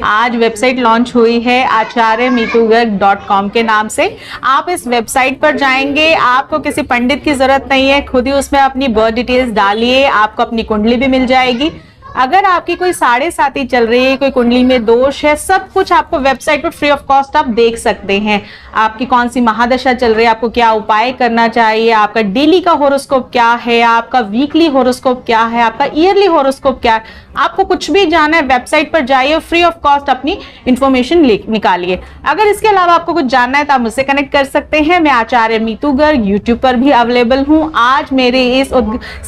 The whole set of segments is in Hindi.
आज वेबसाइट लॉन्च हुई है acharya-mithu-garg.com के नाम से। आप इस वेबसाइट पर जाएंगे, आपको किसी पंडित की जरूरत नहीं है, खुद ही उसमें अपनी बर्थ डिटेल्स डालिए, आपको अपनी कुंडली भी मिल जाएगी। अगर आपकी कोई साढ़े साती चल रही है, कोई कुंडली में दोष है, सब कुछ आपको वेबसाइट पर फ्री ऑफ कॉस्ट आप देख सकते हैं। आपकी कौन सी महादशा चल रही है, आपको क्या उपाय करना चाहिए, आपका डेली का हॉरोस्कोप क्या है, आपका वीकली हॉरोस्कोप क्या है, आपका ईयरली हॉरोस्कोप क्या है, आपको कुछ भी जाना है वेबसाइट पर जाइए, फ्री ऑफ कॉस्ट अपनी इंफॉर्मेशन निकालिए। अगर इसके अलावा आपको कुछ जानना है तो आप मुझसे कनेक्ट कर सकते हैं। मैं आचार्य मीतू गर्ग यूट्यूब पर भी अवेलेबल हूँ। आज मेरे इस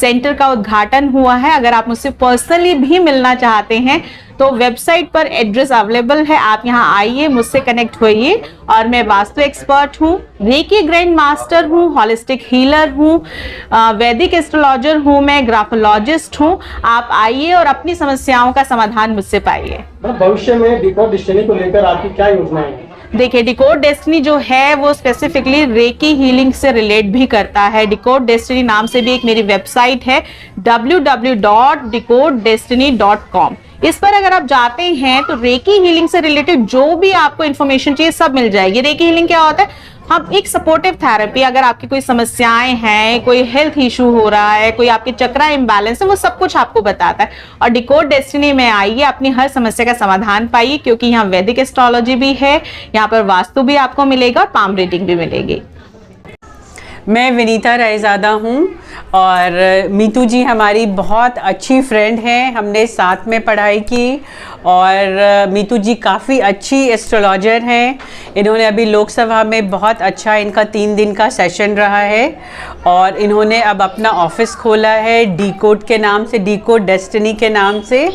सेंटर का उद्घाटन हुआ है। अगर आप मुझसे पर्सनली भी मिलना चाहते हैं तो वेबसाइट पर एड्रेस अवेलेबल है, आप यहाँ आइए, मुझसे कनेक्ट होइए। और मैं वास्तु एक्सपर्ट हूँ, रेकी ग्रैंड मास्टर हूँ, हॉलिस्टिक हीलर हूँ, वैदिक एस्ट्रोलॉजर हूँ, मैं ग्राफोलॉजिस्ट हूँ। आप आइए और अपनी समस्याओं का समाधान मुझसे पाइए। भविष्य में डिकोड डेस्टिनी को लेकर आपकी क्या योजनाएं हैं? देखिए, डिकोड डेस्टिनी जो है वो स्पेसिफिकली रेकी हीलिंग से रिलेट भी करता है। डिकोड डेस्टिनी नाम से भी एक मेरी वेबसाइट है www.decoddestiny.com। इस पर अगर आप जाते हैं तो रेकी हीलिंग से रिलेटेड जो भी आपको इन्फॉर्मेशन चाहिए सब मिल जाएगी। रेकी हीलिंग क्या होता है? हम एक सपोर्टिव थेरेपी, अगर आपकी कोई समस्याएं हैं, कोई हेल्थ इशू हो रहा है, कोई आपके चक्रा इम्बैलेंस है, वो सब कुछ आपको बताता है। और डिकोड डेस्टिनी में आइए, अपनी हर समस्या का समाधान पाइए, क्योंकि यहाँ वैदिक एस्ट्रोलॉजी भी है, यहाँ पर वास्तु भी आपको मिलेगा और पाम रीडिंग भी मिलेगी। मैं विनीता रायज़ादा हूँ और मीतू जी हमारी बहुत अच्छी फ्रेंड हैं। हमने साथ में पढ़ाई की और मीतू जी काफ़ी अच्छी एस्ट्रोलॉजर हैं। इन्होंने अभी लोकसभा में बहुत अच्छा इनका 3 दिन का सेशन रहा है और इन्होंने अब अपना ऑफिस खोला है डिकोड के नाम से, डिकोड डेस्टिनी के नाम से।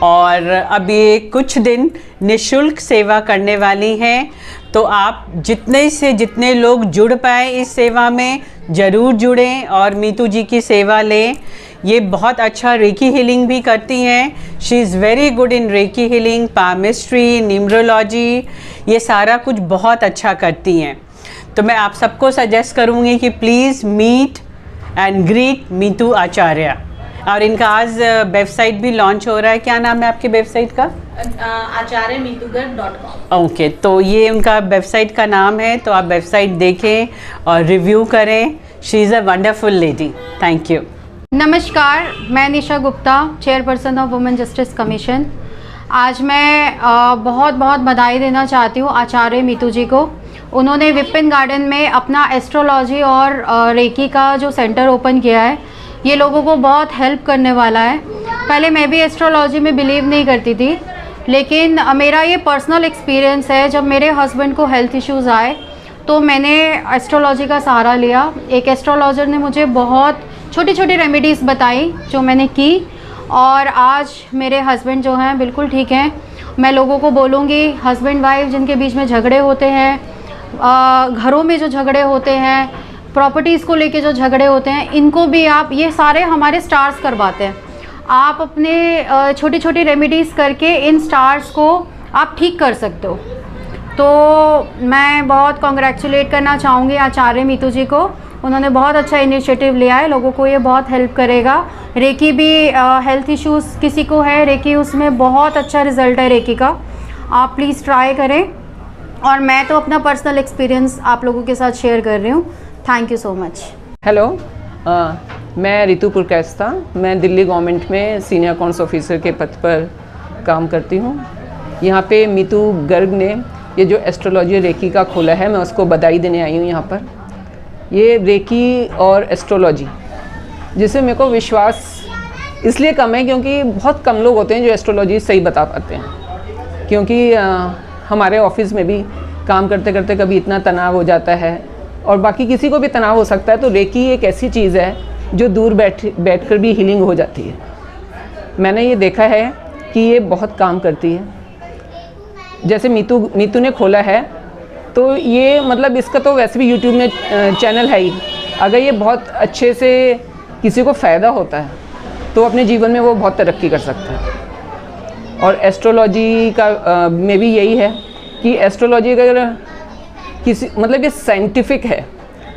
और अब ये कुछ दिन निशुल्क सेवा करने वाली हैं, तो आप जितने से जितने लोग जुड़ पाए इस सेवा में ज़रूर जुड़ें और मीतू जी की सेवा लें। ये बहुत अच्छा रेकी हीलिंग भी करती हैं। She is very good in recce healing, palmistry, numerology, ये सारा कुछ बहुत अच्छा करती हैं। तो मैं आप सबको सजेस्ट करूँगी कि please meet and greet Meetu Acharya. और इनका आज वेबसाइट भी लॉन्च हो रहा है। क्या नाम है आपकी वेबसाइट का? acharya-mithu-garg.com। ओके, तो ये उनका वेबसाइट का नाम है, तो आप वेबसाइट देखें और रिव्यू करें। She is a wonderful lady. Thank you. नमस्कार, मैं Nisha Gupta, chairperson of women justice commission. आज मैं बहुत बहुत बधाई देना चाहती हूँ आचार्य मीतू जी को। उन्होंने विपिन गार्डन में अपना एस्ट्रोलॉजी और रेकी का जो सेंटर ओपन किया है, ये लोगों को बहुत हेल्प करने वाला है। पहले मैं भी एस्ट्रोलॉजी में बिलीव नहीं करती थी, लेकिन मेरा ये पर्सनल एक्सपीरियंस है। जब मेरे हस्बैंड को हेल्थ इश्यूज़ आए तो मैंने एस्ट्रोलॉजी का सहारा लिया। एक एस्ट्रोलॉजर ने मुझे बहुत छोटी छोटी रेमेडीज़ बताई जो मैंने की, और आज मेरे हस्बैंड जो हैं बिल्कुल ठीक हैं। मैं लोगों को बोलूँगी, हस्बैंड वाइफ जिनके बीच में झगड़े होते हैं, घरों में जो झगड़े होते हैं, प्रॉपर्टीज़ को लेके जो झगड़े होते हैं, इनको भी आप, ये सारे हमारे स्टार्स करवाते हैं। आप अपने छोटी छोटी रेमेडीज़ करके इन स्टार्स को आप ठीक कर सकते हो। तो मैं बहुत कॉन्ग्रेचुलेट करना चाहूँगी आचार्य मीतू जी को। उन्होंने बहुत अच्छा इनिशिएटिव लिया है, लोगों को ये बहुत हेल्प करेगा। रेकी भी हेल्थ इश्यूज़ किसी को है, रेकी उसमें बहुत अच्छा रिज़ल्ट है रेकी का। आप प्लीज़ ट्राई करें। और मैं तो अपना पर्सनल एक्सपीरियंस आप लोगों के साथ शेयर कर रही हूँ। Thank you so much. Hello, मैं रितु पुरकैस्ता, मैं दिल्ली गवर्नमेंट में सीनियर अकाउंट्स ऑफिसर के पद पर काम करती हूँ। यहाँ पे मीतू गर्ग ने ये जो एस्ट्रोलॉजी रेकी का खोला है, मैं उसको बधाई देने आई हूँ यहाँ पर। ये रेकी और एस्ट्रोलॉजी, जिससे मेरे को विश्वास इसलिए कम है क्योंकि बहुत कम लोग होते हैं जो एस्ट्रोलॉजी सही बता पाते हैं। क्योंकि हमारे ऑफिस में भी काम करते करते कभी इतना तनाव हो जाता है, और बाकी किसी को भी तनाव हो सकता है। तो रेकी एक ऐसी चीज़ है जो दूर बैठकर भी हीलिंग हो जाती है। मैंने ये देखा है कि ये बहुत काम करती है। जैसे मीतू ने खोला है, तो ये मतलब इसका तो वैसे भी यूट्यूब में चैनल है ही। अगर ये बहुत अच्छे से किसी को फ़ायदा होता है तो अपने जीवन में वो बहुत तरक्की कर सकता है। और एस्ट्रोलॉजी का में भी यही है कि एस्ट्रोलॉजी अगर किसी मतलब ये साइंटिफिक है,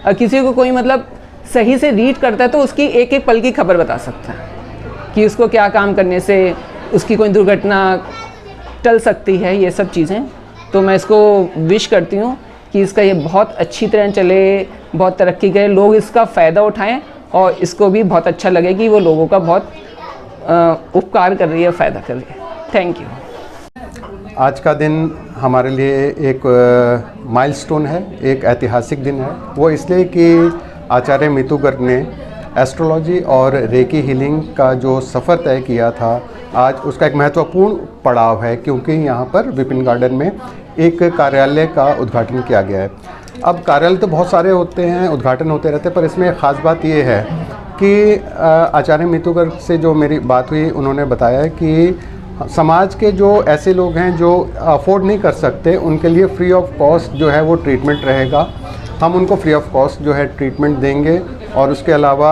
और किसी को कोई मतलब सही से रीड करता है तो उसकी एक एक पल की खबर बता सकता है कि उसको क्या काम करने से उसकी कोई दुर्घटना टल सकती है ये सब चीज़ें। तो मैं इसको विश करती हूँ कि इसका ये बहुत अच्छी तरह चले, बहुत तरक्की करे, लोग इसका फ़ायदा उठाएं और इसको भी बहुत अच्छा लगे कि वो लोगों का बहुत उपकार कर रही है, फ़ायदा कर रही है। Thank you. आज का दिन हमारे लिए एक माइलस्टोन है, एक ऐतिहासिक दिन है। वो इसलिए कि आचार्य मीतू गर्ग ने एस्ट्रोलॉजी और रेकी हीलिंग का जो सफ़र तय किया था, आज उसका एक महत्वपूर्ण पड़ाव है, क्योंकि यहाँ पर विपिन गार्डन में एक कार्यालय का उद्घाटन किया गया है। अब कार्यालय तो बहुत सारे होते हैं, उद्घाटन होते रहते हैं, पर इसमें ख़ास बात ये है कि आचार्य मीतू गर्ग से जो मेरी बात हुई, उन्होंने बताया कि समाज के जो ऐसे लोग हैं जो अफोर्ड नहीं कर सकते, उनके लिए फ्री ऑफ कॉस्ट जो है वो ट्रीटमेंट रहेगा। हम उनको फ्री ऑफ कॉस्ट जो है ट्रीटमेंट देंगे। और उसके अलावा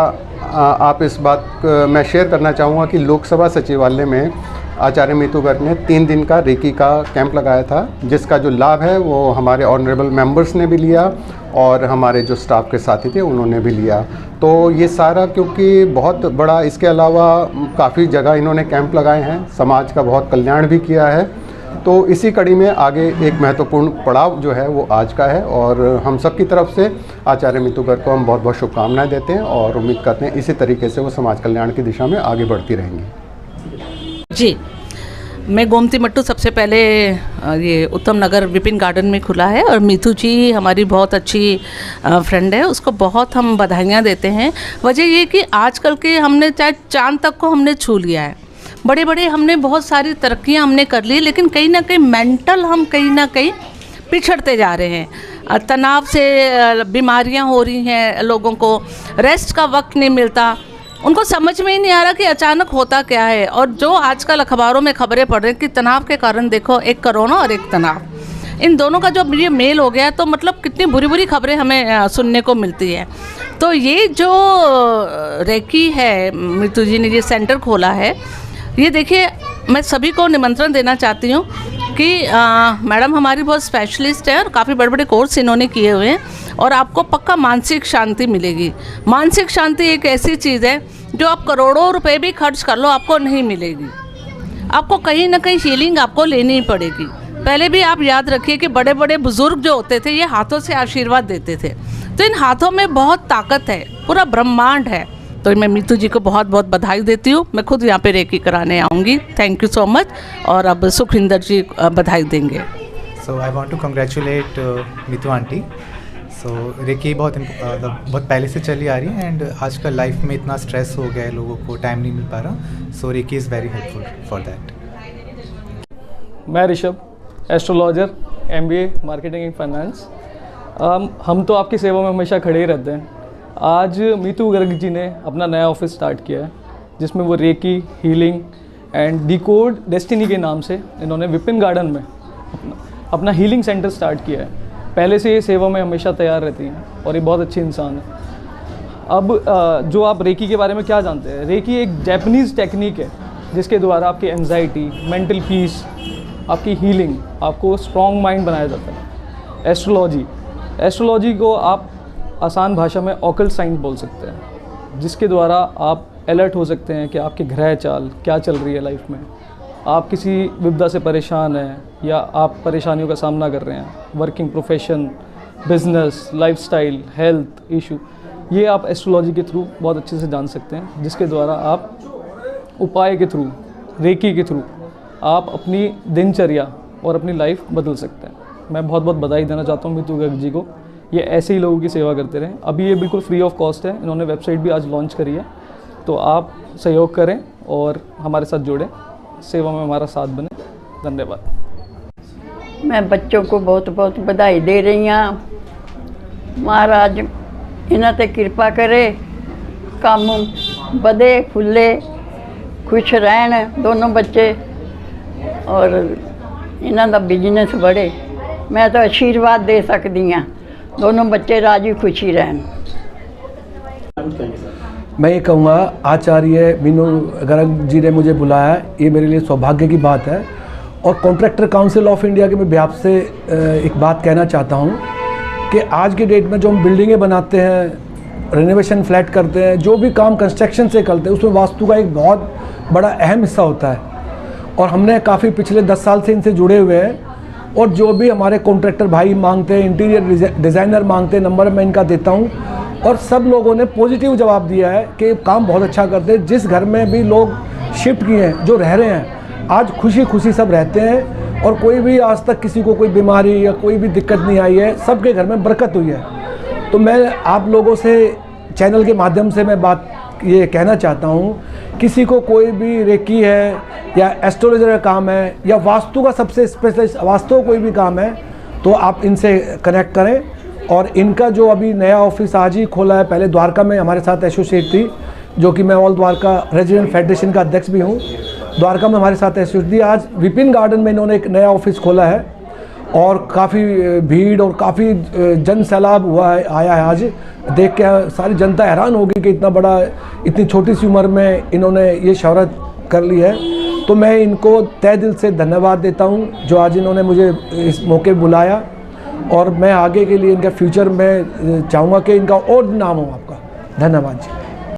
आप इस बात मैं शेयर करना चाहूँगा कि लोकसभा सचिवालय में आचार्य मीतू गर्ग ने 3 दिन का रेकी का कैंप लगाया था, जिसका जो लाभ है वो हमारे ऑनरेबल मेंबर्स ने भी लिया और हमारे जो स्टाफ के साथी थे उन्होंने भी लिया। तो ये सारा क्योंकि बहुत बड़ा, इसके अलावा काफ़ी जगह इन्होंने कैंप लगाए हैं, समाज का बहुत कल्याण भी किया है। तो इसी कड़ी में आगे एक महत्वपूर्ण पड़ाव जो है वो आज का है और हम सब की तरफ से आचार्य मीतू गर्ग को हम बहुत बहुत शुभकामनाएं देते हैं और उम्मीद करते हैं इसी तरीके से वो समाज कल्याण की दिशा में आगे बढ़ती रहेंगी। जी, मैं गोमती मट्टू, सबसे पहले ये उत्तम नगर विपिन गार्डन में खुला है और मीतू जी हमारी बहुत अच्छी फ्रेंड है, उसको बहुत हम बधाइयाँ देते हैं। वजह ये कि आजकल के हमने चाहे चांद तक को हमने छू लिया है, बड़े बड़े हमने बहुत सारी तरक्कियाँ हमने कर ली, लेकिन कहीं ना कहीं मेंटल हम कहीं ना कहीं पिछड़ते जा रहे हैं। तनाव से बीमारियाँ हो रही हैं, लोगों को रेस्ट का वक्त नहीं मिलता, उनको समझ में ही नहीं आ रहा कि अचानक होता क्या है। और जो आजकल अखबारों में खबरें पढ़ रहे हैं कि तनाव के कारण देखो, एक कोरोना और एक तनाव, इन दोनों का जो ये मेल हो गया, तो मतलब कितनी बुरी बुरी खबरें हमें सुनने को मिलती है। तो ये जो रेकी है, मीतू जी ने ये सेंटर खोला है, ये देखिए मैं सभी को निमंत्रण देना चाहती हूँ कि मैडम हमारी बहुत स्पेशलिस्ट है और काफ़ी बड़े बड़े कोर्स इन्होंने किए हुए हैं और आपको पक्का मानसिक शांति मिलेगी। मानसिक शांति एक ऐसी चीज़ है जो आप करोड़ों रुपए भी खर्च कर लो आपको नहीं मिलेगी। आपको कहीं ना कहीं हीलिंग आपको लेनी ही पड़ेगी। पहले भी आप याद रखिए कि बड़े बड़े बुजुर्ग जो होते थे ये हाथों से आशीर्वाद देते थे, तो इन हाथों में बहुत ताकत है, पूरा ब्रह्मांड है। तो मैं मीतू जी को बहुत बहुत बधाई देती हूँ। मैं खुद यहाँ पे रेकी कराने आऊँगी। Thank you so much. और अब सुखविंदर जी बधाई देंगे। So I want to congratulate Meetu aunty. सो रेकी बहुत पहले से चली आ रही है एंड आजकल लाइफ में इतना स्ट्रेस हो गया है, लोगों को टाइम नहीं मिल पा रहा। So reiki is very helpful for that. मैं Rishabh, astrologer, MBA marketing and finance. हम तो आपकी सेवा में हमेशा खड़े ही रहते हैं। आज मीतू गर्ग जी ने अपना नया ऑफिस स्टार्ट किया है, जिसमें वो reiki, healing and decode destiny के नाम से इन्होंने विपिन गार्डन में अपना हीलिंग सेंटर स्टार्ट किया है। पहले से ये सेवा में हमेशा तैयार रहती हैं और ये बहुत अच्छी इंसान है। अब जो आप रेकी के बारे में क्या जानते हैं? रेकी एक जैपनीज़ टेक्निक है जिसके द्वारा आपकी एंजाइटी, मेंटल पीस, आपकी हीलिंग, आपको स्ट्रॉन्ग माइंड बनाया जाता है। एस्ट्रोलॉजी को आप आसान भाषा में ऑकल्ट साइंस बोल सकते हैं, जिसके द्वारा आप अलर्ट हो सकते हैं कि आपकी ग्रह चाल क्या चल रही है लाइफ में। आप किसी विपदा से परेशान हैं या आप परेशानियों का सामना कर रहे हैं, working, profession, business, lifestyle, health issue, ये आप एस्ट्रोलॉजी के थ्रू बहुत अच्छे से जान सकते हैं, जिसके द्वारा आप उपाय के थ्रू, रेकी के थ्रू आप अपनी दिनचर्या और अपनी लाइफ बदल सकते हैं। मैं बहुत बहुत बधाई देना चाहता हूँ मीतू गर्ग जी को। ये ऐसे ही लोगों की सेवा करते रहें। अभी ये बिल्कुल फ्री ऑफ कॉस्ट है, इन्होंने वेबसाइट भी आज लॉन्च करी है, तो आप सहयोग करें और हमारे साथ जुड़ें, सेवा में हमारा साथ बने। धन्यवाद। मैं बच्चों को बहुत बहुत बधाई दे रही हाँ। महाराज इन्हां ते किरपा करे, काम बधे फुले, खुश रहन दोनों बच्चे और इन्हां दा बिजनेस बढ़े। मैं तो आशीर्वाद दे सकती हाँ, दोनों बच्चे राजी खुशी रहन। मैं ये कहूँगा, आचार्य मीनू गर्ग जी ने मुझे बुलाया, ये मेरे लिए सौभाग्य की बात है। और कॉन्ट्रैक्टर काउंसिल ऑफ इंडिया के मैं भी आपसे एक बात कहना चाहता हूँ कि आज के डेट में जो हम बिल्डिंगें बनाते हैं, रेनोवेशन फ्लैट करते हैं, जो भी काम कंस्ट्रक्शन से करते हैं, उसमें वास्तु का एक बहुत बड़ा अहम हिस्सा होता है। और हमने काफ़ी पिछले 10 साल से इनसे जुड़े हुए हैं। और जो भी हमारे कॉन्ट्रैक्टर भाई मांगते हैं, इंटीरियर डिज़ाइनर मांगते हैं, नंबर मैं इनका देता हूँ। और सब लोगों ने पॉजिटिव जवाब दिया है कि काम बहुत अच्छा करते हैं। जिस घर में भी लोग शिफ्ट किए हैं, जो रह रहे हैं, आज खुशी खुशी सब रहते हैं। और कोई भी आज तक किसी को कोई बीमारी या कोई भी दिक्कत नहीं आई है, सबके घर में बरकत हुई है। तो मैं आप लोगों से चैनल के माध्यम से मैं बात ये कहना चाहता हूँ, किसी को कोई भी रेकी है या एस्ट्रोलॉजर का काम है या वास्तु का सबसे स्पेशलिस्ट वास्तु कोई भी काम है, तो आप इनसे कनेक्ट करें। और इनका जो अभी नया ऑफिस आज ही खोला है, पहले द्वारका में हमारे साथ एसोसिएट थी, जो कि मैं ऑल द्वारका रेजिडेंट फेडरेशन का अध्यक्ष भी हूँ। द्वारका में हमारे साथ एसोसिएट थी। आज विपिन गार्डन में इन्होंने एक नया ऑफिस खोला है और काफ़ी भीड़ और काफ़ी जन सैलाब हुआ है, आया है। आज देख के सारी जनता हैरान होगी कि इतना बड़ा, इतनी छोटी सी उम्र में इन्होंने ये शोहरत कर ली है। तो मैं इनको तहे दिल से धन्यवाद देता हूँ जो आज इन्होंने मुझे इस मौके पर बुलाया। और मैं आगे के लिए इनका फ्यूचर में चाहूँगा कि इनका और नाम हो आपका। धन्यवाद जी।